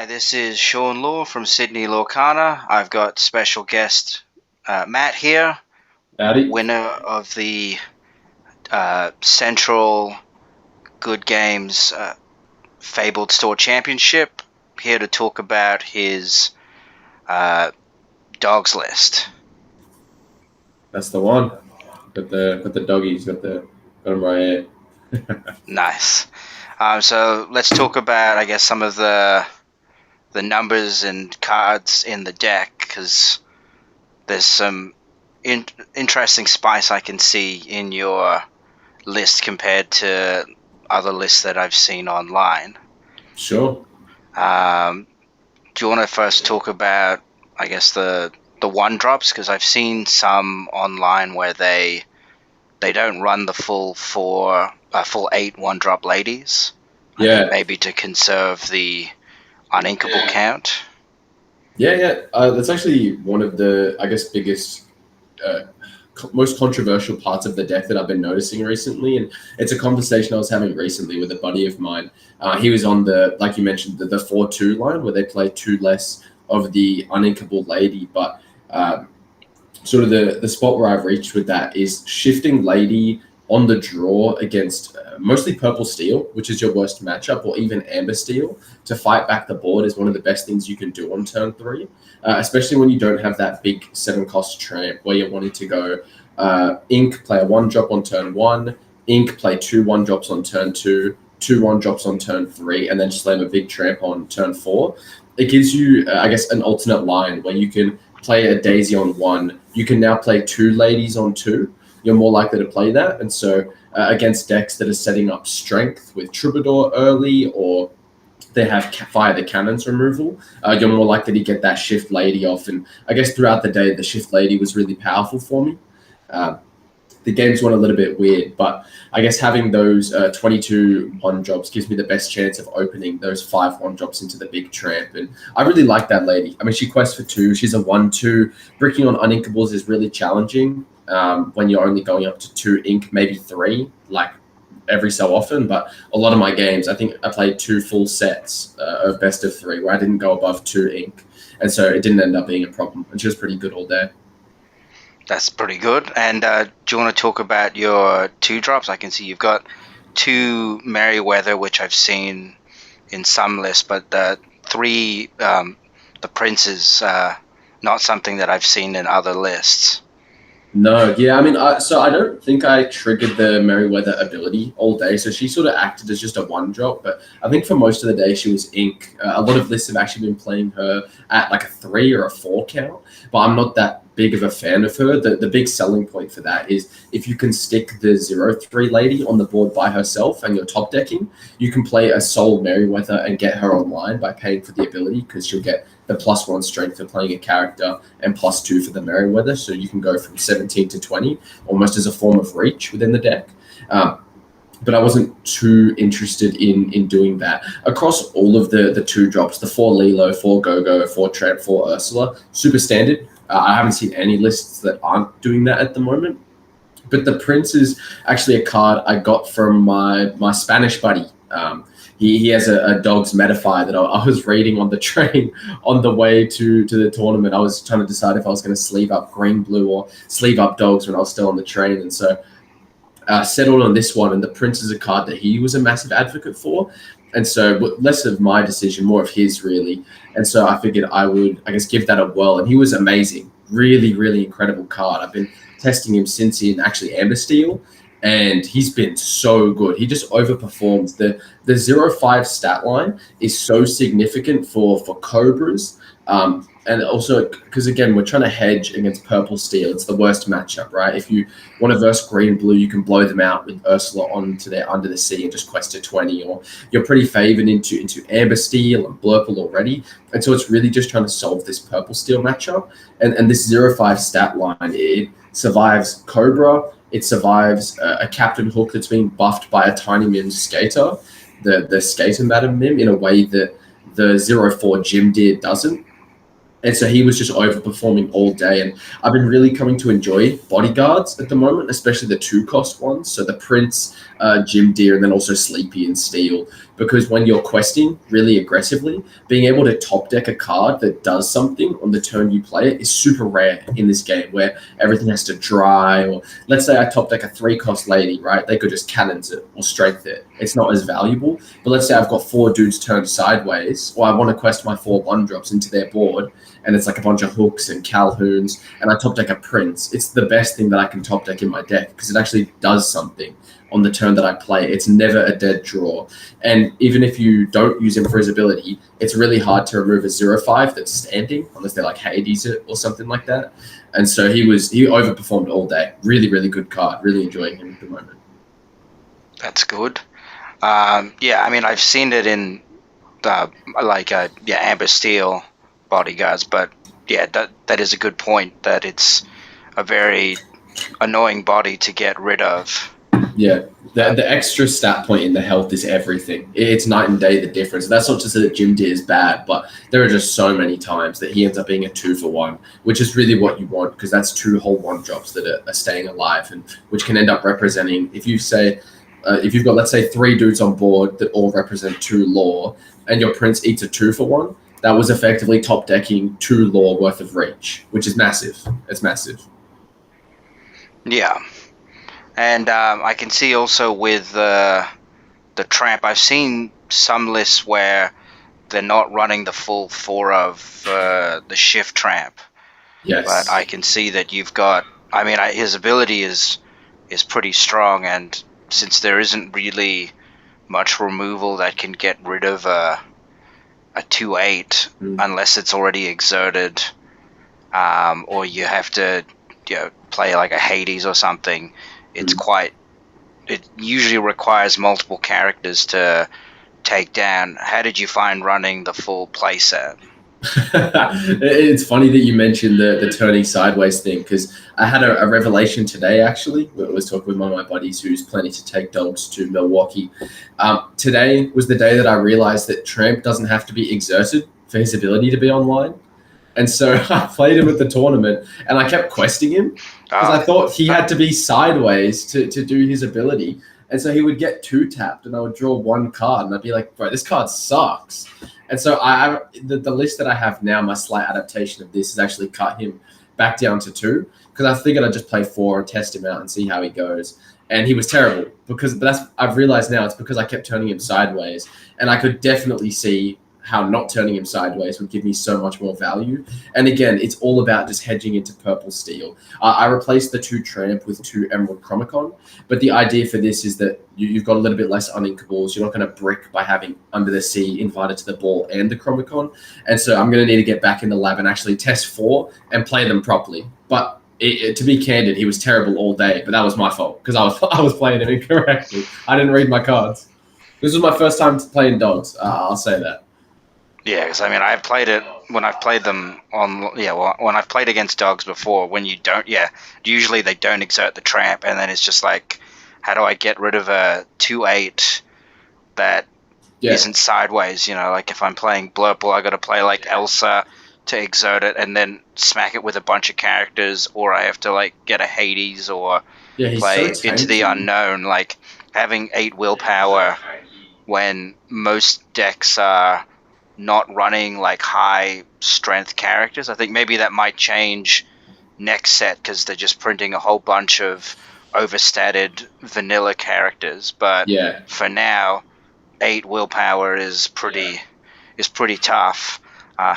Hi, this is Sean Law from Sydney Lorcana. I've got special guest Matt here, Howdy. winner of the Central Good Games Fabled Store Championship, here to talk about his uh, dogs list. That's the one. Got the doggies. Got them right here. Nice. So let's talk about, I guess, some of the numbers and cards in the deck, because there's some interesting spice I can see in your list compared to other lists that I've seen online. Sure. Um, do you want to first talk about, I guess, the one drops? Because I've seen some online where they don't run the full 8 one drop ladies. I think Yeah. maybe to conserve the uninkable count. Yeah. That's actually one of the, I guess, biggest, uh, most controversial parts of the deck that I've been noticing recently, and it's a conversation I was having recently with a buddy of mine. He was on like you mentioned, the 4-2 line where they play two less of the uninkable lady, but sort of the spot where I've reached with that is shifting lady on the draw against mostly purple steel, which is your worst matchup, or even amber steel to fight back the board is one of the best things you can do on turn three, especially when you don't have that big 7-cost tramp where you're wanting to go ink, play a 1-drop on turn 1, ink, play 2 1-drops on turn 2, 2 1-drops on turn 3, and then slam a big tramp on turn 4. It gives you, I guess, an alternate line where you can play a daisy on 1. You can now play 2 ladies on 2. You're more likely to play that. And so against decks that are setting up strength with Troubadour early, or they have fire the cannons removal, you're more likely to get that shift lady off. And I guess throughout the day, the shift lady was really powerful for me. Uh, the games went a little bit weird, but I guess having those 22 1-drops gives me the best chance of opening those 5 1-drops into the big tramp. And I really like that lady. I mean, she quests for 2. She's a 1-2. Bricking on uninkables is really challenging when you're only going up to 2 ink, maybe 3, like every so often. But a lot of my games, I think I played 2 full sets of best of 3 where I didn't go above 2 ink. And so it didn't end up being a problem. And she was pretty good all day. That's pretty good. And do you want to talk about your 2 drops? I can see you've got 2 Merryweather, which I've seen in some lists, but the 3, the Prince is not something that I've seen in other lists. No, yeah, I mean, so I don't think I triggered the Merryweather ability all day. So she sort of acted as just a 1-drop, but I think for most of the day she was ink. A lot of lists have actually been playing her at like a 3 or a 4 count, but I'm not that big of a fan of her. The big selling point for that is if you can stick the 0-3 lady on the board by herself and you're top decking, you can play a Soul Merryweather and get her online by paying for the ability, because she'll get the +1 strength for playing a character and +2 for the Merryweather. So you can go from 17 to 20 almost as a form of reach within the deck. But I wasn't too interested in doing that. Across all of the 2-drops, the 4 Lilo, 4 Gogo, 4 Tramp, 4 Ursula, super standard. I haven't seen any lists that aren't doing that at the moment. But the Prince is actually a card I got from my Spanish buddy. He has a dog's metaphor that I was reading on the train on the way to the tournament. I was trying to decide if I was going to sleeve up green, blue, or sleeve up dogs when I was still on the train. And so settled on this one. And the Prince is a card that he was a massive advocate for. And so less of my decision, more of his, really. And so I figured I would, I guess, give that a whirl. And he was amazing. Really, really incredible card. I've been testing him since in actually Amber Steel, and he's been so good. He just overperforms. The 0-5 stat line is so significant for Cobras. And also, because again, we're trying to hedge against purple steel. It's the worst matchup, right? If you want to verse green blue, you can blow them out with Ursula onto their Under the Sea and just quest to 20, or you're pretty favored into amber steel and blurple already. And so it's really just trying to solve this purple steel matchup. And this 0-5 stat line, it survives Cobra. It survives a Captain Hook that's being buffed by a Tiny Mims skater, the skater Madam Mim, in a way that the 0-4 Jim Deere doesn't. And so he was just overperforming all day. And I've been really coming to enjoy bodyguards at the moment, especially the 2-cost ones. So the Prince, Jim Deere, and then also Sleepy and Steel, because when you're questing really aggressively, being able to top deck a card that does something on the turn you play it is super rare in this game, where everything has to dry. Or let's say I top deck a 3-cost lady, right? They could just cannons it or strength it. It's not as valuable. But let's say I've got 4 dudes turned sideways, or I want to quest my 4 1-drops into their board, and it's like a bunch of hooks and Calhouns, and I top deck a prince. It's the best thing that I can top deck in my deck because it actually does something on the turn that I play. It's never a dead draw. And even if you don't use him for his ability, it's really hard to remove a 0/5 that's standing, unless they're like Hades it or something like that. And so he overperformed all day. Really, really good card. Really enjoying him at the moment. That's good. Yeah, I mean, I've seen it in Amber Steel bodyguards, but yeah, that is a good point, that it's a very annoying body to get rid of. Yeah, the extra stat point in the health is everything. It's night and day the difference. That's not to say that Jim Deere is bad, but there are just so many times that he ends up being a 2-for-1, which is really what you want, because that's 2 whole 1-drops that are staying alive, and which can end up representing, if you've got, let's say, 3 dudes on board that all represent 2 lore, and your prince eats a 2-for-1, that was effectively top decking 2 lore worth of reach, which is massive. It's massive. Yeah. And I can see also with the tramp, I've seen some lists where they're not running the full 4 of the shift tramp. Yes. But I can see that you've got, I mean, his ability is pretty strong, and since there isn't really much removal that can get rid of a 2/8 unless it's already exerted, or you have to play like a Hades or something, it usually requires multiple characters to take down. How did you find running the full playset? It's funny that you mentioned the turning sideways thing, because I had a revelation today, actually. I was talking with one of my buddies who's planning to take dogs to Milwaukee. Today was the day that I realized that Tramp doesn't have to be exerted for his ability to be online. And so I played him at the tournament, and I kept questing him because I thought he had to be sideways to do his ability. And so he would get 2 tapped, and I would draw 1 card, and I'd be like, bro, this card sucks. And so the list that I have now, my slight adaptation of this is actually cut him back down to 2, because I figured I'd just play 4 and test him out and see how he goes. And he was terrible, I've realized now it's because I kept turning him sideways, and I could definitely see how not turning him sideways would give me so much more value. And again, it's all about just hedging into purple steel. I replaced the 2 tramp with 2 emerald chromicon, but the idea for this is that you've got a little bit less uninkables. You're not going to brick by having Under the Sea invited to the ball and the chromicon. And so I'm going to need to get back in the lab and actually test 4 and play them properly. But to be candid, he was terrible all day, but that was my fault because I was playing him incorrectly. I didn't read my cards. This was my first time playing dogs. I'll say that. Yeah, because I mean, I've played it when I've played them when I've played against dogs before. When you don't, usually they don't exert the tramp, and then it's just like, how do I get rid of a 2/8 that isn't sideways? Like if I'm playing Blurple, I got to play like Elsa to exert it, and then smack it with a bunch of characters, or I have to like get a Hades or play into the unknown. Like having 8 willpower when most decks are not running like high strength characters. I think maybe that might change next set because they're just printing a whole bunch of overstated vanilla characters. But for now, 8 willpower is pretty tough. I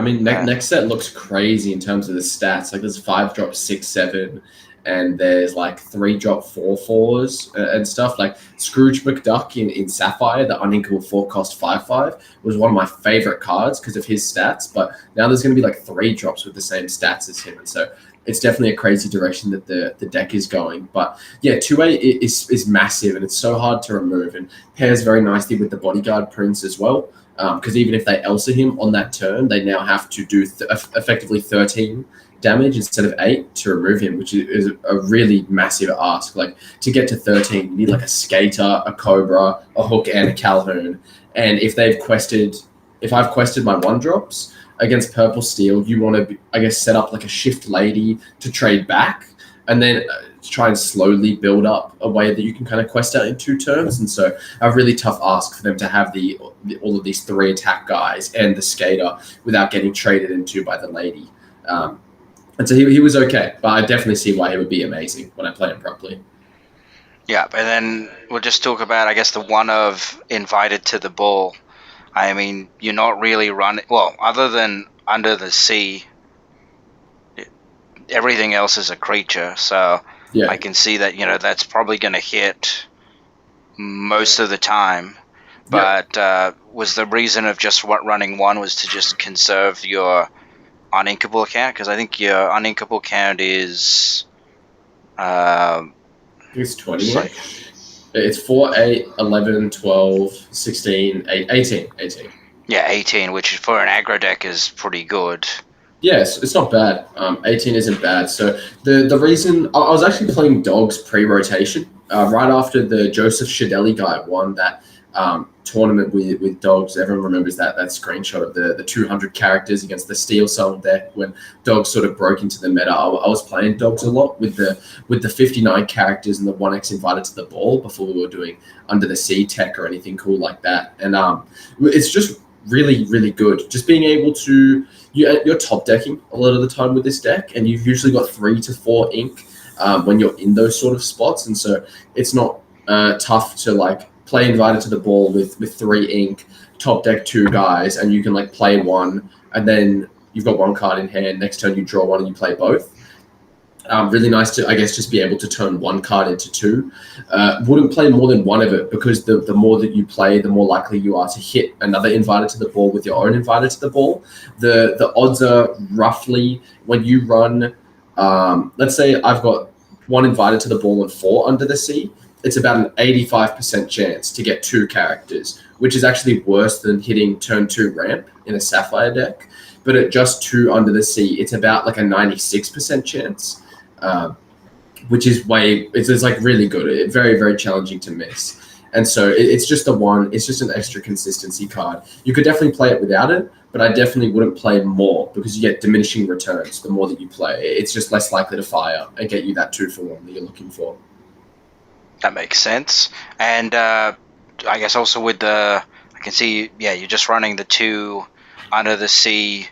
mean, next set looks crazy in terms of the stats. Like there's 5-drop 6/7. And there's like 3-drop 4/4s and stuff. Like Scrooge McDuck in Sapphire, the uninkable 4-cost 5/5, was one of my favorite cards because of his stats. But now there's going to be like 3 drops with the same stats as him. And so it's definitely a crazy direction that the deck is going. But yeah, 2/8 is massive, and it's so hard to remove, and pairs very nicely with the Bodyguard Prince as well. Because even if they Elsa him on that turn, they now have to do effectively 13 damage instead of 8 to remove him, which is a really massive ask. Like to get to 13, you need like a Skater, a Cobra, a Hook, and a Calhoun. And if I've quested my 1-drops against Purple Steel, you want to, I guess, set up like a Shift Lady to trade back. And then try and slowly build up a way that you can kind of quest out in 2 turns. And so a really tough ask for them to have all of these 3 attack guys and the skater without getting traded into by the lady. And so he was okay, but I definitely see why he would be amazing when I play him properly. Yeah, and then we'll just talk about, I guess, the one of invited to the ball. I mean, you're not really running... Well, other than Under the Sea, everything else is a creature, so Yeah. I can see that, that's probably going to hit most of the time. But was the reason of just running one was to just conserve your uninkable count? Because I think your uninkable count is... It's 20. Like, it's 4, 8, 11, 12, 16, 18. Yeah, 18, which for an aggro deck is pretty good. Yes, it's not bad. 18 isn't bad. So the reason I was actually playing dogs pre-rotation right after the Joseph Shidelli guy won that tournament with dogs. Everyone remembers that screenshot of the 200 characters against the Steel Soul deck when dogs sort of broke into the meta. I was playing dogs a lot with the 59 characters and the 1x invited to the ball before we were doing Under the Sea tech or anything cool like that. And it's just really, really good. Just being able to... You're top decking a lot of the time with this deck, and you've usually got 3 to 4 ink when you're in those sort of spots, and so it's not tough to like play invited to the ball with 3 ink, top deck 2 guys, and you can like play one, and then you've got 1 card in hand. Next turn you draw 1 and you play both. Really nice to, I guess, just be able to turn 1 card into 2. Wouldn't play more than 1 of it because the more that you play, the more likely you are to hit another invited to the ball with your own invited to the ball. The odds are roughly when you run, let's say I've got 1 invited to the ball and 4 Under the Sea. It's about an 85% chance to get 2 characters, which is actually worse than hitting turn 2 ramp in a Sapphire deck. But at just 2 Under the Sea, it's about like a 96% chance. Which is it's like really good. Very, very challenging to miss. And so it's just it's just an extra consistency card. You could definitely play it without it, but I definitely wouldn't play more because you get diminishing returns the more that you play. It's just less likely to fire and get you that 2-for-1 that you're looking for. That makes sense. And I guess also with I can see, you're just running the 2 Under the Sea.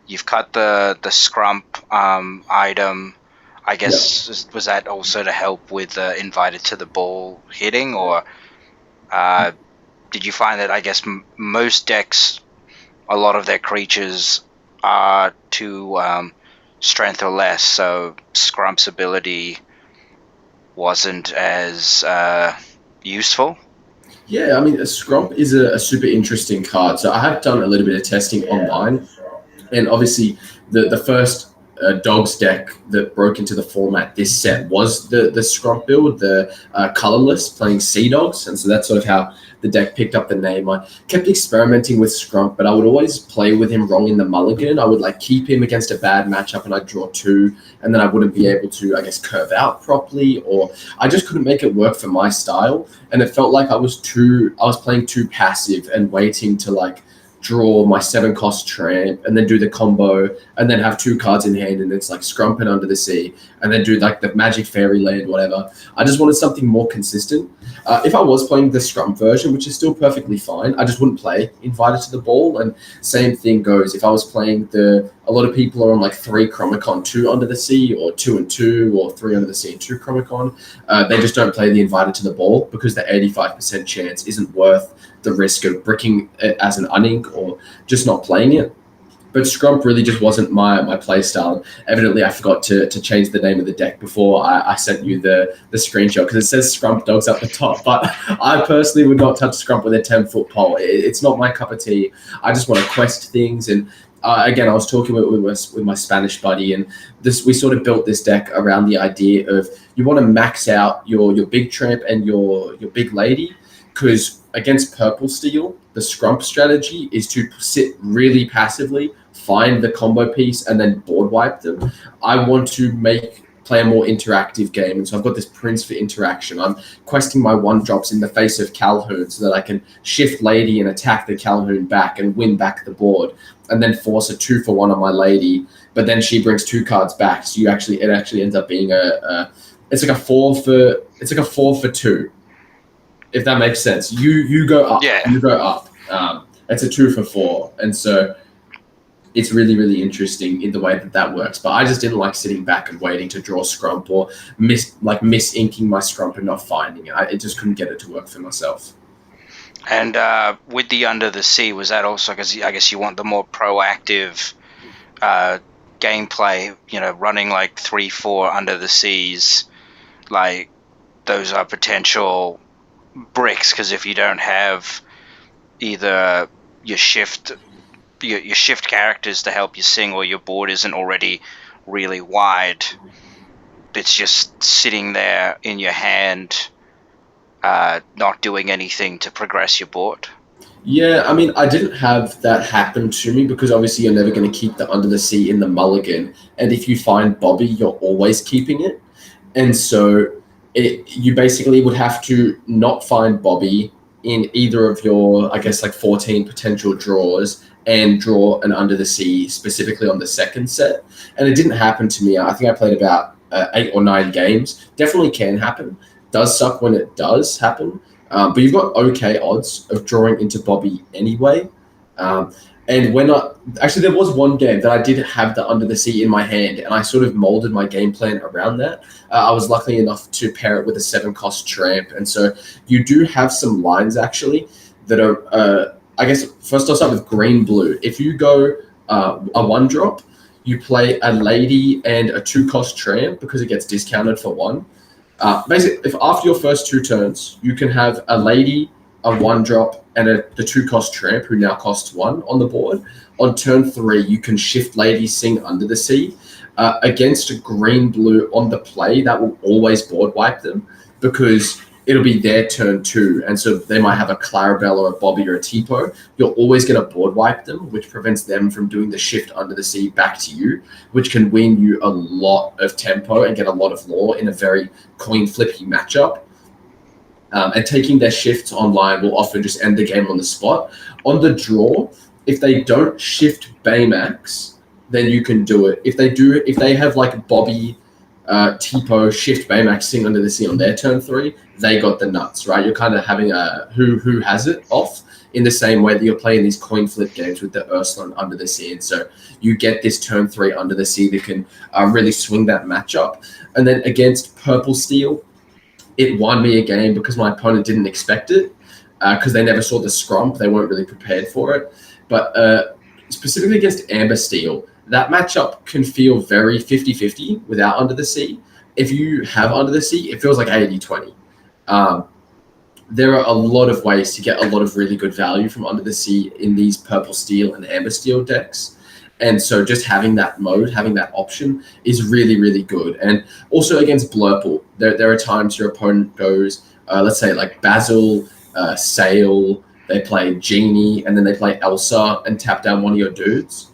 You've cut the Scrump item. I guess, was that also to help with invited to the ball hitting, or did you find that, I guess, most decks, a lot of their creatures are to strength or less, so Scrump's ability wasn't as useful? Yeah, I mean, Scrump is a super interesting card. So I have done a little bit of testing online, and obviously the first dogs deck that broke into the format this set was the Scrump build, the colorless playing Sea Dogs, and so that's sort of how the deck picked up the name. I kept experimenting with Scrump, but I would always play with him wrong in the mulligan. I would like keep him against a bad matchup and I'd draw 2, and then I wouldn't be able to, I guess, curve out properly, or I just couldn't make it work for my style, and it felt like I was playing too passive and waiting to like draw my 7-cost tramp and then do the combo and then have 2 cards in hand and it's like Scrump and Under the Sea and then do like the Magic Fairyland, whatever. I just wanted something more consistent. If I was playing the Scrump version, which is still perfectly fine, I just wouldn't play invited to the ball. And same thing goes if I was playing a lot of people are on like 3 Chromicon, 2 Under the Sea, or 2 and 2, or 3 Under the Sea and 2 Chromicon. They just don't play the invited to the ball because the 85% chance isn't worth the risk of bricking it as an unink or just not playing it. But Scrump really just wasn't my play style. Evidently, I forgot to change the name of the deck before I sent you the screenshot because it says Scrump Dogs up the top. But I personally would not touch Scrump with a 10-foot pole. It's not my cup of tea. I just want to quest things. And again, I was talking with my Spanish buddy, and we sort of built this deck around the idea of you want to max out your big tramp and your big lady, because against purple steel, the Scrump strategy is to sit really passively, find the combo piece, and then board wipe them. I want to play a more interactive game, and so I've got this Prince for interaction. I'm questing my 1-drops in the face of Calhoun so that I can shift lady and attack the Calhoun back and win back the board, and then force a 2-for-1 on my lady, but then she brings 2 cards back, so it actually ends up being a it's like a 4 for 2, if that makes sense. You go up, Yeah. you go up. It's a 2 for 4, and so it's really, really interesting in the way that works. But I just didn't like sitting back and waiting to draw scrump or miss inking my scrump and not finding it. I just couldn't get it to work for myself. And with the Under the Sea, was that also because I guess you want the more proactive gameplay? You know, running like 3-4 Under the Seas, like those are potential bricks, because if you don't have either your shift characters to help you sing, or your board isn't already really wide, it's just sitting there in your hand, not doing anything to progress your board. Yeah, I mean, I didn't have that happen to me because obviously you're never going to keep the Under the Sea in the mulligan, and if you find Bobby, you're always keeping it, and so you basically would have to not find Bobby in either of your, I guess, like 14 potential draws and draw an Under the Sea specifically on the second set. And it didn't happen to me. I think I played about 8 or 9 games. Definitely can happen. Does suck when it does happen. But you've got okay odds of drawing into Bobby anyway. And when actually there was one game that I did have the Under the Sea in my hand, and I sort of molded my game plan around that. I was lucky enough to pair it with a 7-cost tramp, and so you do have some lines actually that are. I guess first I'll start with green blue. If you go a 1-drop, you play a lady and a 2-cost tramp because it gets discounted for 1. Basically, if after your first 2 turns, you can have a lady, a 1-drop, and the 2-cost tramp, who now costs 1 on the board. On turn 3, you can shift lady, sing Under the Sea. Against green blue on the play, that will always board wipe them because it'll be their turn too. And so they might have a Clarabelle or a Bobby or a Tipo. You're always going to board wipe them, which prevents them from doing the shift Under the Sea back to you, which can win you a lot of tempo and get a lot of lore in a very coin flippy matchup. And taking their shifts online will often just end the game on the spot. On the draw, if they don't shift Baymax, then you can do it. If they have like Bobby, Tipo, shift Baymax, sing Under the Sea on their turn 3, they got the nuts, right? You're kind of having a who has it off in the same way that you're playing these coin flip games with the Ursula and Under the Sea. And so you get this turn 3 Under the Sea that can really swing that matchup. And then against Purple Steel, it won me a game because my opponent didn't expect it because they never saw the scrump. They weren't really prepared for it. But specifically against Amber Steel, that matchup can feel very 50-50 without Under the Sea. If you have Under the Sea, it feels like 80-20. There are a lot of ways to get a lot of really good value from Under the Sea in these Purple Steel and Amber Steel decks. And so just having that mode, having that option is really, really good. And also against Blurple, there are times your opponent goes, let's say like Basil, Sail, they play Genie, and then they play Elsa and tap down one of your dudes.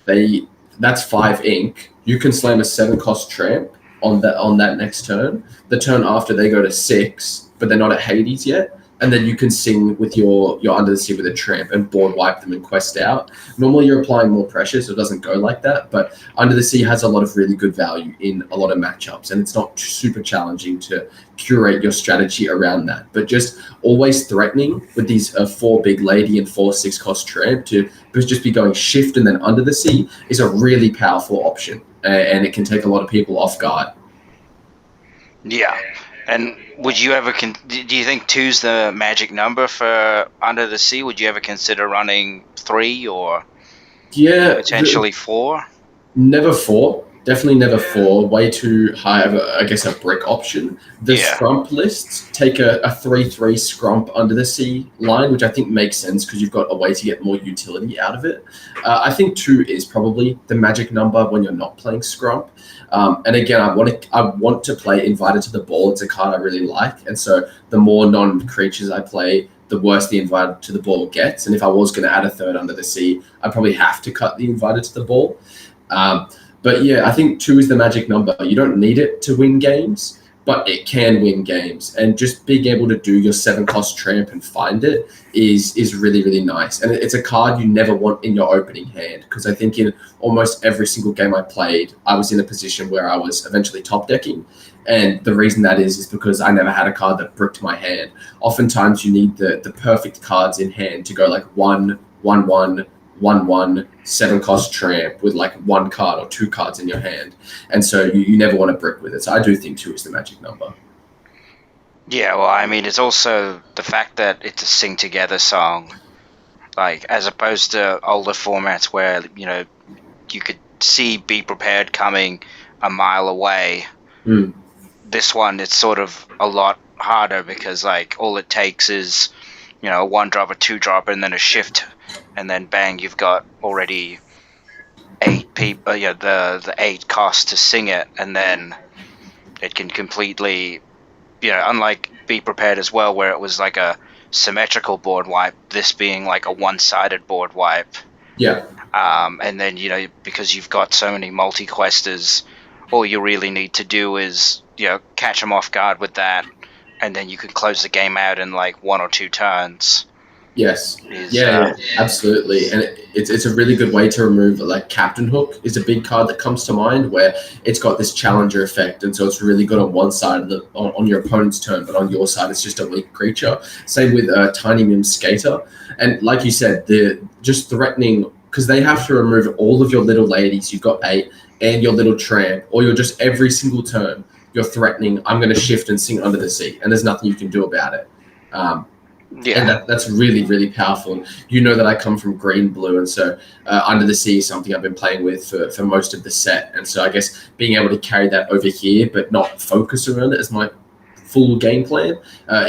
That's 5 ink. You can slam a 7-cost tramp on that next turn. The turn after they go to 6, but they're not at Hades yet. And then you can sing with your Under the Sea with a tramp and board wipe them and quest out. Normally you're applying more pressure, so it doesn't go like that. But Under the Sea has a lot of really good value in a lot of matchups, and it's not super challenging to curate your strategy around that. But just always threatening with these 4 big lady and 4 6-cost tramp to just be going shift and then Under the Sea is a really powerful option, and it can take a lot of people off guard. Yeah. And would you ever do you think 2's the magic number for Under the Sea? Would you ever consider running 3 or potentially 4? Never 4. Definitely never 4. Way too high of a brick option. The scrump lists take a 3/3 scrump Under the Sea line, which I think makes sense because you've got a way to get more utility out of it. I think 2 is probably the magic number when you're not playing scrump. And again, I want to play Invited to the Ball. It's a card I really like, and so the more non-creatures I play, the worse the Invited to the Ball gets. And if I was going to add a 3rd Under the Sea, I'd probably have to cut the Invited to the Ball. But yeah, I think 2 is the magic number. You don't need it to win games, but it can win games. And just being able to do your 7-cost tramp and find it is really, really nice. And it's a card you never want in your opening hand, because I think in almost every single game I played, I was in a position where I was eventually top decking. And the reason that is because I never had a card that bricked my hand. Oftentimes you need the perfect cards in hand to go like 1, 1, 1, 1, 1, 7 cost tramp with like one card or two cards in your hand. And so you never want to brick with it. So I do think 2 is the magic number. Yeah, well, I mean, it's also the fact that it's a sing together song, like as opposed to older formats where you could see "Be Prepared" coming a mile away. Mm. This one, it's sort of a lot harder because like all it takes is a 1-drop, a 2-drop, and then a shift, and then bang, you've got already 8 people. The 8 cost to sing it, and then it can completely. Unlike Be Prepared as well, where it was like a symmetrical board wipe, this being like a one-sided board wipe. Yeah. And then, because you've got so many multi-questers, all you really need to do is, catch them off guard with that, and then you can close the game out in like 1 or 2 turns. Yes. Yeah, absolutely. And it's a really good way to remove, like, Captain Hook is a big card that comes to mind where it's got this challenger effect. And so it's really good on one side of on your opponent's turn, but on your side, it's just a weak creature. Same with Tiny Mim Skater. And like you said, they're just threatening, because they have to remove all of your little ladies. You've got 8 and your little tramp, or you're just every single turn, you're threatening, I'm going to shift and sing Under the Sea. And there's nothing you can do about it. And that's really, really powerful. And you know that I come from green-blue, and so Under the Sea is something I've been playing with for most of the set. And so I guess being able to carry that over here but not focus around it as my full game plan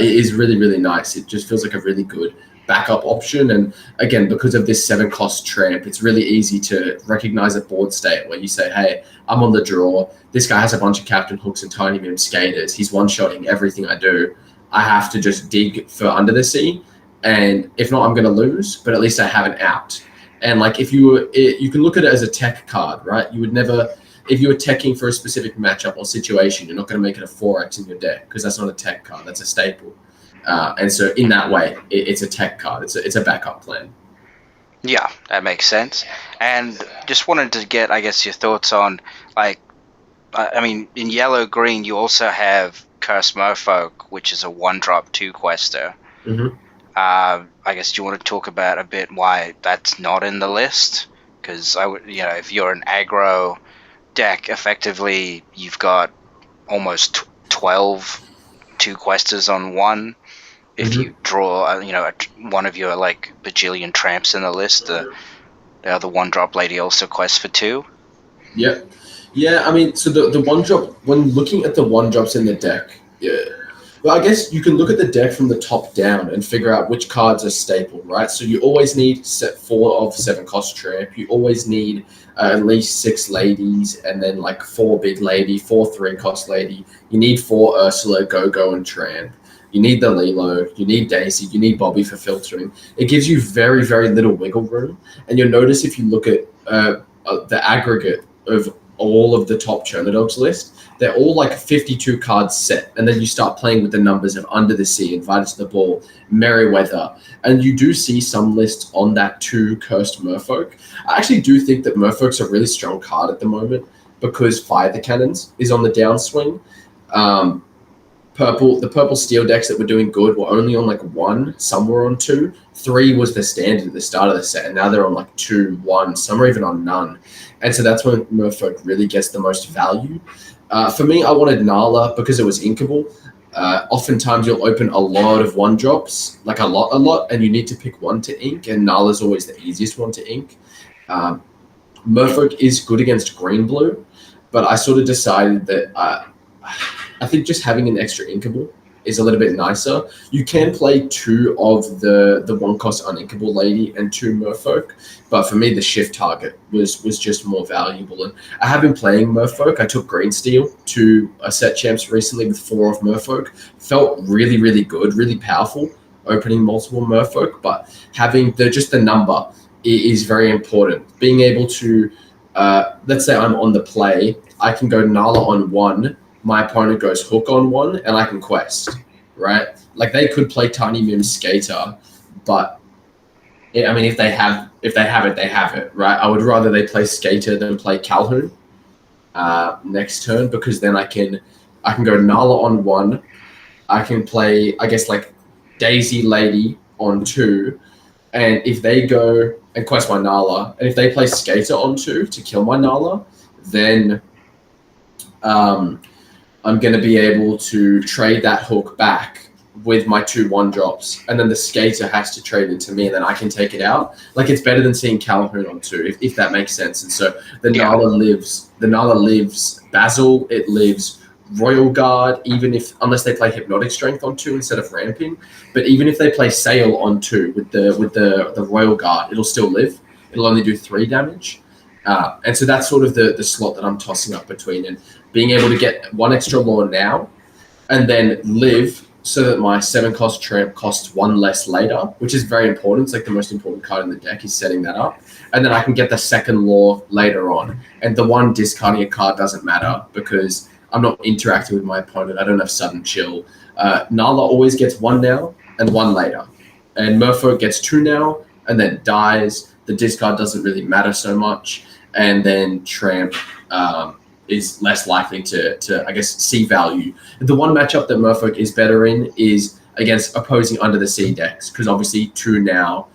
is really, really nice. It just feels like a really good backup option. And again, because of this 7-cost tramp, it's really easy to recognize a board state where you say, hey, I'm on the draw. This guy has a bunch of Captain Hooks and Tiny Mim Skaters. He's one-shotting everything I do. I have to just dig for Under the Sea, and if not, I'm going to lose. But at least I have an out. And like you can look at it as a tech card, right? You would never, if you were teching for a specific matchup or situation, you're not going to make it a 4x in your deck because that's not a tech card. That's a staple. And so in that way, it's a tech card. It's a backup plan. Yeah, that makes sense. And just wanted to get, I guess, your thoughts on, like, I mean, in yellow-green, you also have Curse Merfolk, which is a 1-drop 2-quester. Mm-hmm. I guess you want to talk about a bit why that's not in the list? Because if you're an aggro deck, effectively you've got almost 12 2-questers on one. If you draw, one of your like bajillion tramps in the list, the other 1-drop lady also quests for 2. Yeah. Yeah, I mean, so the 1-drop, when looking at the 1-drops in the deck, yeah. Well, I guess you can look at the deck from the top down and figure out which cards are staple, right? So you always need set 4 of 7-cost tramp. You always need at least 6 ladies, and then like 4 big lady, 4 3-cost lady. You need 4 Ursula, Go-Go, and Tramp. You need the Lilo, you need Daisy, you need Bobby for filtering. It gives you very, very little wiggle room. And you'll notice if you look at the aggregate of all of the top Chernodogs list, they're all like 52 cards set. And then you start playing with the numbers of Under the Sea, Invited to the Ball, Merryweather. And you do see some lists on that 2 Cursed Merfolk. I actually do think that Merfolk's a really strong card at the moment because Fire the Cannons is on the downswing. The purple steel decks that were doing good were only on like 1, some were on 2. 3 was the standard at the start of the set, and now they're on like 2, 1, some are even on none. And so that's when Merfolk really gets the most value. For me, I wanted Nala because it was inkable. Oftentimes you'll open a lot of 1-drops, like a lot, and you need to pick one to ink, and Nala's always the easiest one to ink. Merfolk is good against green-blue, but I sort of decided that I think just having an extra inkable is a little bit nicer. You can play 2 of the 1-cost uninkable lady and 2 Merfolk, but for me the shift target was just more valuable. And I have been playing Merfolk. I took Green Steel to a set champs recently with 4 of Merfolk. Felt really, really good, really powerful opening multiple Merfolk, but having the number is very important. Being able to, let's say I'm on the play, I can go Nala on 1, my opponent goes Hook on 1, and I can quest, right? Like they could play Tiny Mim Skater, but I mean, if they have it, they have it, right? I would rather they play Skater than play Calhoun next turn, because then I can I can go Nala on 1. I can play, I guess, like Daisy Lady on 2. And if they go and quest my Nala, and if they play Skater on 2 to kill my Nala, then um, I'm going to be able to trade that hook back with my 2/1 drops, and then the Skater has to trade into me, and then I can take it out. Like, it's better than seeing Calhoun on 2, if that makes sense. And so the Yeah. Nala lives. The Nala lives Basil. It lives Royal Guard, unless they play Hypnotic Strength on 2 instead of Ramping. But even if they play Sail on 2 with the Royal Guard, it'll still live. It'll only do 3 damage. And so that's sort of the slot that I'm tossing up between, and being able to get 1 extra lore now, and then live so that my 7-cost tramp costs 1 less later, which is very important. It's like the most important card in the deck is setting that up. And then I can get the 2nd lore later on. And the 1 discarding a card doesn't matter because I'm not interacting with my opponent. I don't have sudden chill. Nala always gets 1 now and 1 later. And Merfolk gets 2 now and then dies. The discard doesn't really matter so much. And then Tramp is less likely to I guess, see value. The one matchup that Merfolk is better in is against opposing Under the Sea decks, because obviously 2 now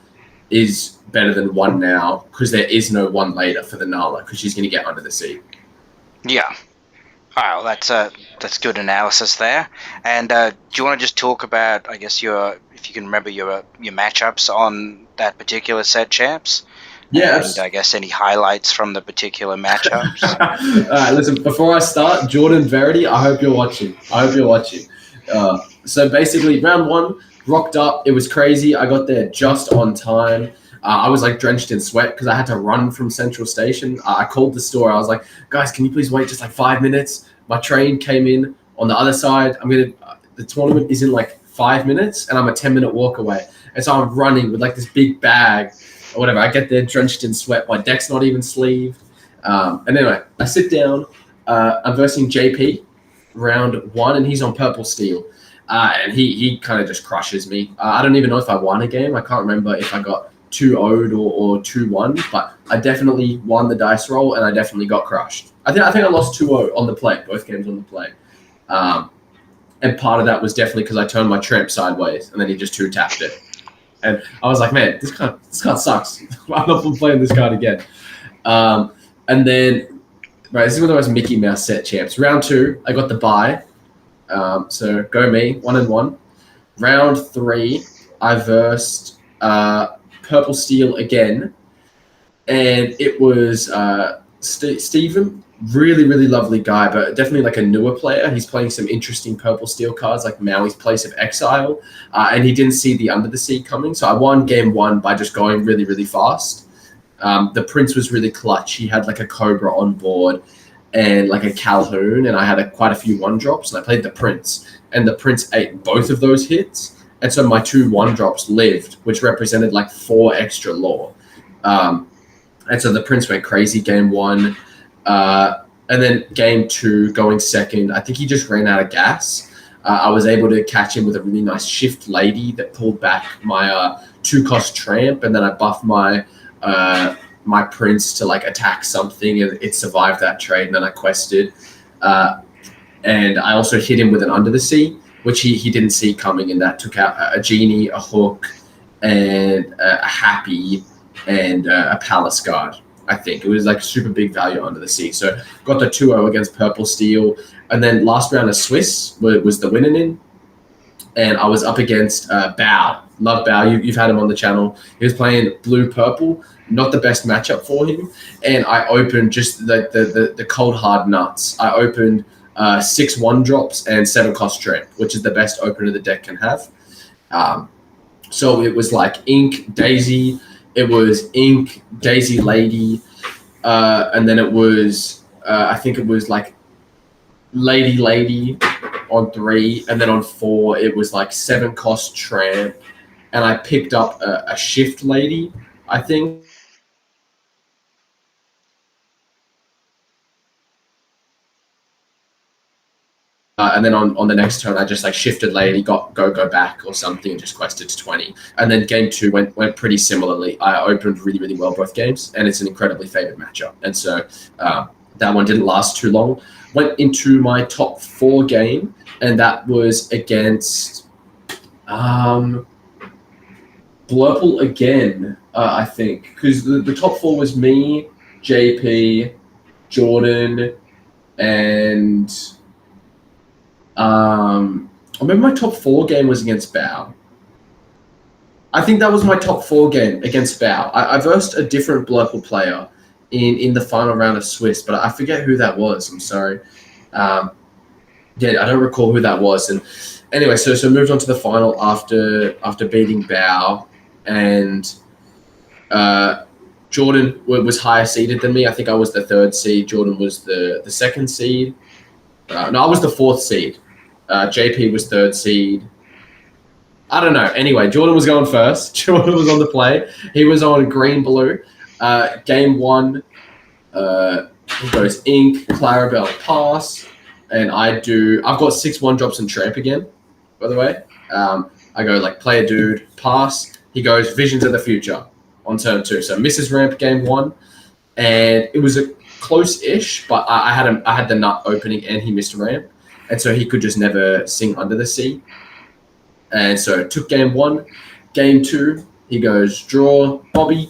is better than 1 now, because there is no 1 later for the Nala, because she's going to get Under the Sea. Yeah. All right, well, that's good analysis there. And do you want to just talk about, I guess, if you can remember your matchups on that particular set, champs? Yeah. And I guess any highlights from the particular matchups. All right, listen, before I start, Jordan Verity, I hope you're watching. So basically, round 1, rocked up. It was crazy. I got there just on time. I was like drenched in sweat because I had to run from Central Station. I called the store. I was like, guys, can you please wait just like 5 minutes? My train came in on the other side. The tournament is in like 5 minutes and I'm a 10-minute walk away. And so I'm running with like this big bag or whatever. I get there drenched in sweat. My deck's not even sleeved. And anyway, I sit down. I'm versing JP round 1 and he's on Purple Steel. And he kind of just crushes me. I don't even know if I won a game. I can't remember if I got 2-0'd or 2-1, but I definitely won the dice roll and I definitely got crushed. I think I lost 2-0 on the play, both games on the play. And part of that was definitely because I turned my tramp sideways and then he just 2-tapped it. And I was like, man, this card sucks. I'm not playing this card again. And then, right, this is one of the most Mickey Mouse set champs. Round 2, I got the bye. So go me, 1-1. Round 3, I versed Purple Steel again, and it was Stephen, really, really lovely guy, but definitely like a newer player. He's playing some interesting Purple Steel cards like Maui's Place of Exile, and he didn't see the Under the Sea coming, so I won game 1 by just going really, really fast. The Prince was really clutch. He had like a Cobra on board and like a Calhoun, and I had quite a few 1-drops, and I played the Prince, and the Prince ate both of those hits. And so my 2 1-drops lived, which represented like 4 extra lore. And so the Prince went crazy game 1. And then game 2, going second, I think he just ran out of gas. I was able to catch him with a really nice Shift Lady that pulled back my 2-cost tramp, and then I buffed my Prince to like attack something, and it survived that trade, and then I quested. And I also hit him with an Under the Sea, which he didn't see coming, and that took out a Genie, a Hook, and a Happy, and a Palace Guard, I think. It was like super big value Under the Sea. So got the 2-0 against Purple Steel. And then last round of Swiss was the winning in. And I was up against Bao. Love Bao. You've had him on the channel. He was playing blue-purple. Not the best matchup for him. And I opened just the cold hard nuts. I opened 6 1-drops and 7-cost tramp, which is the best opener the deck can have. So it was like Ink, Daisy. It was Ink, Daisy Lady. And then it was, I think it was like Lady on 3. And then on 4, it was like 7-cost tramp. And I picked up a Shift Lady, I think. And then on the next turn, I just like shifted Lady, got go back or something, and just quested to 20. And then game 2 went pretty similarly. I opened really, really well both games, and it's an incredibly favored matchup. And so That one didn't last too long. Went into my top 4 game, and that was against Blurple again, I think. Because the top 4 was me, JP, Jordan, and I remember my top 4 game was against Bao. I think that was my top 4 game against Bao. I versed a different Blurple player in the final round of Swiss, but I forget who that was. I'm sorry. Yeah, I don't recall who that was. And anyway, so moved on to the final after beating Bao, and Jordan was higher seeded than me. I think I was the 3rd seed. Jordan was the 2nd seed. No, I was the 4th seed. JP was 3rd seed. I don't know. Anyway, Jordan was going first. Jordan was on the play. He was on green-blue. Game 1, he goes Ink, Clarabelle, pass. And I've got 6 1-drops and tramp again, by the way. I go like player dude, pass. He goes Visions of the Future on turn 2. So misses ramp game 1. And it was a close-ish, but I had the nut opening and he missed ramp. And so he could just never sing Under the Sea. And so it took game 1. Game 2, he goes draw Bobby.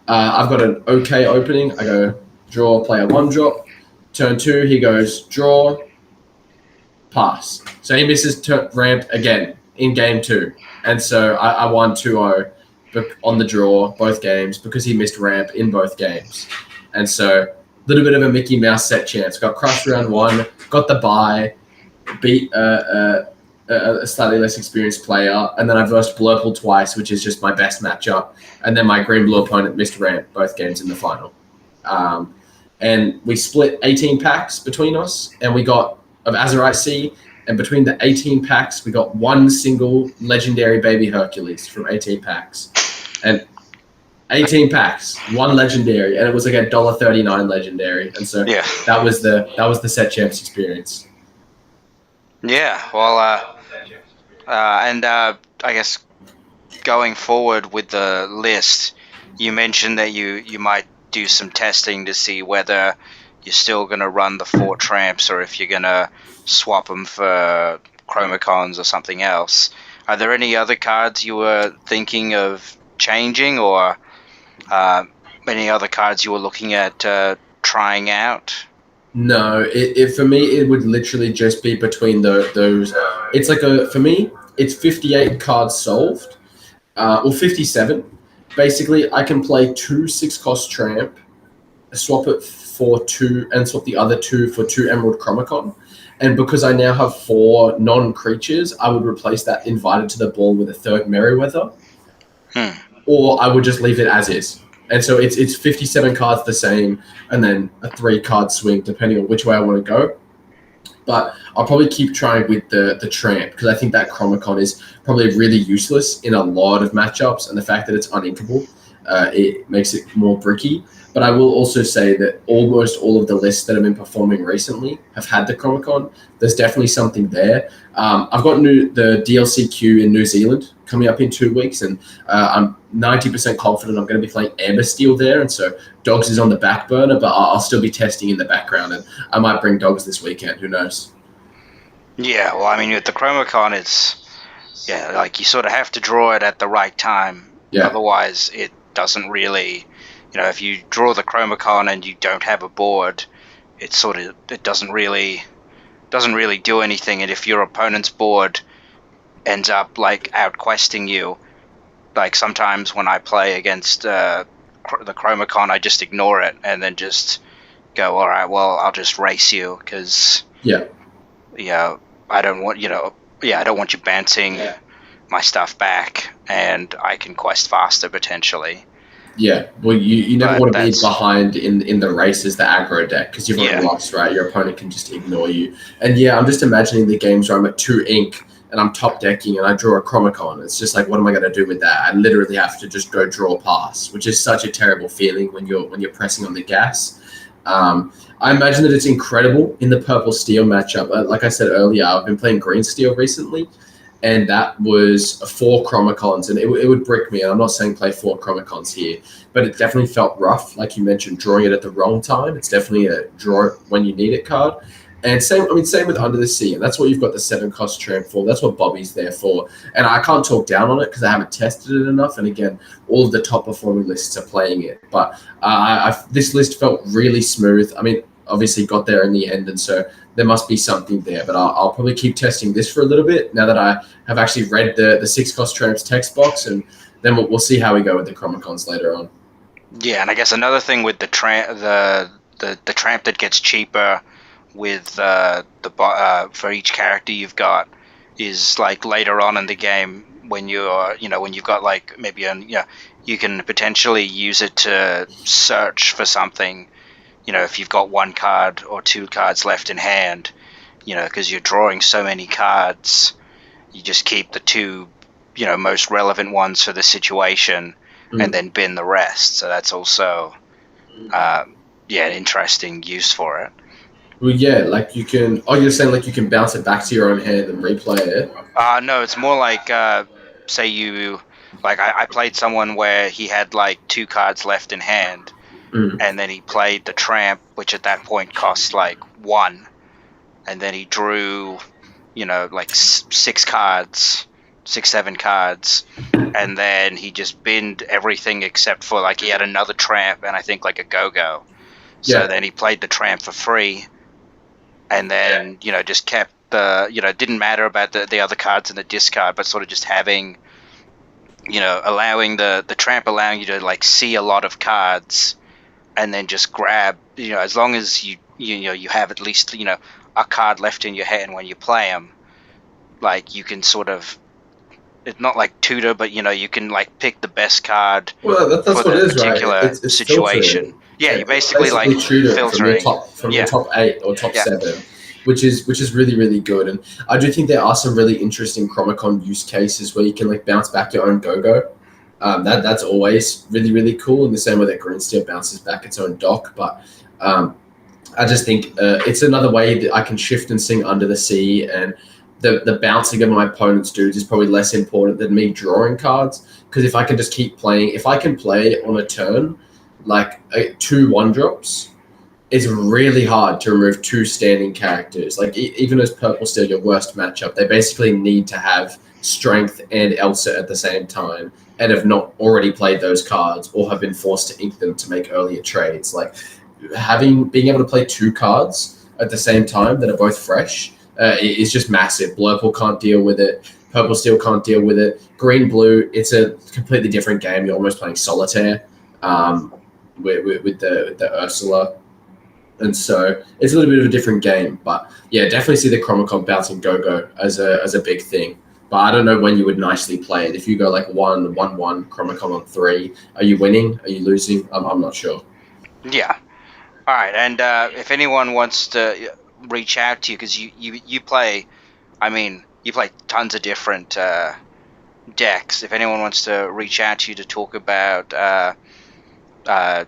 I've got an okay opening. I go draw player 1-drop. Turn 2, he goes draw, pass. So he misses ramp again in game 2. And so I won 2-0 on the draw both games because he missed ramp in both games. And so a little bit of a Mickey Mouse set chance. Got crushed round 1, got the bye, beat a slightly less experienced player, and then I versed Blurple twice, which is just my best matchup. And then my green-blue opponent missed ramp both games in the final. And we split 18 packs between us, and we got of Azurite C, and between the 18 packs, we got 1 single legendary Baby Hercules from 18 packs. And 18 packs, 1 legendary, and it was like $1.39 legendary. And so that was the set champs experience. Yeah, well, I guess going forward with the list, you mentioned that you might do some testing to see whether you're still going to run the 4 tramps or if you're going to swap them for Chromacons or something else. Are there any other cards you were thinking of changing, or any other cards you were looking at trying out? No, for me, it would literally just be between those. It's like for me, it's 58 cards solved, or 57. Basically, I can play 2 6-cost tramp, swap it for 2, and swap the other 2 for 2 Emerald Chromacon. And because I now have 4 non-creatures, I would replace that invited to the ball with a 3rd Merryweather. Or I would just leave it as is. And so it's 57 cards the same, and then a 3-card swing depending on which way I want to go. But I'll probably keep trying with the tramp because I think that Chromacon is probably really useless in a lot of matchups, and the fact that it's uninkable, it makes it more bricky. But I will also say that almost all of the lists that have been performing recently have had the Chromacon. There's definitely something there. I've got the DLCQ in New Zealand coming up in 2 weeks, and I'm 90% confident I'm going to be playing Amber Steel there, and so Dogs is on the back burner, but I'll still be testing in the background, and I might bring Dogs this weekend. Who knows? Yeah, well, I mean, with the Chromacon, it's like you sort of have to draw it at the right time. Yeah. Otherwise, it doesn't really. If you draw the Chromacon and you don't have a board, it doesn't really do anything. And if your opponent's board ends up like out questing you, like sometimes when I play against the Chromacon, I just ignore it and then just go, all right, well, I'll just race you because I don't want I don't want you bouncing my stuff back, and I can quest faster potentially. Yeah, well, you never want to be behind in the race as the aggro deck because you've already lost, right? Your opponent can just ignore you. And I'm just imagining the games where I'm at 2 ink and I'm top decking and I draw a Chromacon. It's just like, what am I going to do with that? I literally have to just go draw pass, which is such a terrible feeling when you're pressing on the gas. I imagine that it's incredible in the purple steel matchup. Like I said earlier, I've been playing green steel recently, and that was 4 Chromacons, and it would brick me. And I'm not saying play 4 Chromacons here, but it definitely felt rough, like you mentioned, drawing it at the wrong time. It's definitely a draw it when you need it card. And same with Under the Sea, and that's what you've got the 7 cost tramp for. That's what Bobby's there for. And I can't talk down on it because I haven't tested it enough. And again, all of the top performing lists are playing it, but this list felt really smooth. I mean, obviously got there in the end, and so there must be something there. But I'll probably keep testing this for a little bit now that I have actually read the 6 cost tramps text box, and then we'll see how we go with the Chromacons later on. Yeah, and I guess another thing with the tramp that gets cheaper with for each character you've got is like later on in the game when when you've got like maybe you can potentially use it to search for something. If you've got 1 card or 2 cards left in hand, because you're drawing so many cards, you just keep the 2 most relevant ones for the situation and then bin the rest. So that's also an interesting use for it. Well, yeah, like you can. Oh, you're saying like you can bounce it back to your own hand and replay it? No, it's more like say you like I played someone where he had like 2 cards left in hand, and then he played the tramp, which at that point cost like 1, and then he drew, like 6 cards, 7 cards, and then he just binned everything except for like he had another tramp and I think like a go-go. So then he played the tramp for free, and then just kept the didn't matter about the other cards in the discard, but sort of just having allowing the tramp allowing you to like see a lot of cards, and then just grab as long as you have at least a card left in your hand when you play them, like you can sort of, it's not like tutor, but you can like pick the best card Well, that's for what the it is, particular right? It's situation. filtering. Yeah, you're basically like tutoring filtering from your top 8 or top 7, which is really, really good. And I do think there are some really interesting Chromacon use cases where you can like bounce back your own go-go. That's always really, really cool, in the same way that Green Steel bounces back its own dock. But I just think it's another way that I can shift and sing Under the Sea, and the bouncing of my opponent's dudes is probably less important than me drawing cards, because if I can just keep playing, if I can play on a turn like 2 1-drops, it's really hard to remove 2 standing characters. Like even as Purple Steel, your worst matchup, they basically need to have Strength and Elsa at the same time, and have not already played those cards or have been forced to ink them to make earlier trades. Like being able to play 2 cards at the same time that are both fresh is just massive. Blurple can't deal with it. Purple Steel can't deal with it. Green Blue, it's a completely different game. You're almost playing solitaire with the Ursula. And so it's a little bit of a different game. But yeah, definitely see the Chromacon bouncing go-go as a big thing. But I don't know when you would nicely play it. If you go like 1-1, Chromacon on 3, are you winning? Are you losing? I'm not sure. Yeah. All right. And if anyone wants to reach out to you, because you play, I mean, you play tons of different decks. If anyone wants to reach out to you to talk about the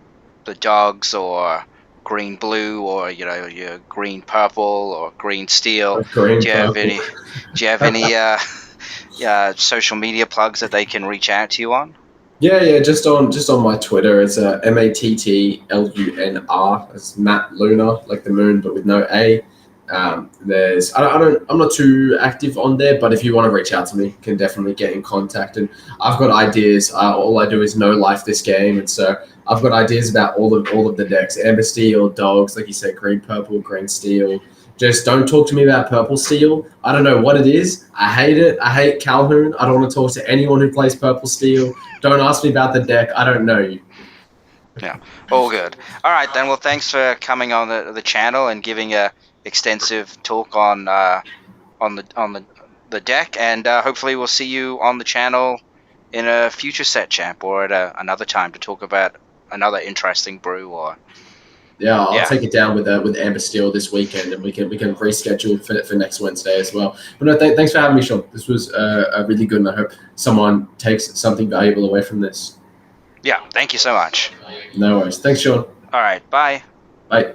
dogs or green blue, or your green purple or green steel, Green do you have purple. any social media plugs that they can reach out to you on? Yeah, just on my Twitter, it's MATTLUNR. It's Matt Lunar, like the moon, but with no A. I'm not too active on there, but if you want to reach out to me, you can definitely get in contact. And I've got ideas. All I do is no life this game, and so I've got ideas about all of the decks: Amber Steel, Dogs, like you said, Green Purple, Green Steel. Just don't talk to me about Purple Steel. I don't know what it is. I hate it. I hate Calhoun. I don't want to talk to anyone who plays Purple Steel. Don't ask me about the deck. I don't know you. Yeah, all good. All right, then. Well, thanks for coming on the channel and giving a extensive talk on the deck, and hopefully we'll see you on the channel in a future set champ, or at another time to talk about another interesting brew. Or yeah, I'll take it down with Amber Steel this weekend, and we can reschedule for next Wednesday as well. But no, thanks for having me, Sean. This was really good, and I hope someone takes something valuable away from this. Yeah, thank you so much. No worries. Thanks, Sean. All right, bye. Bye.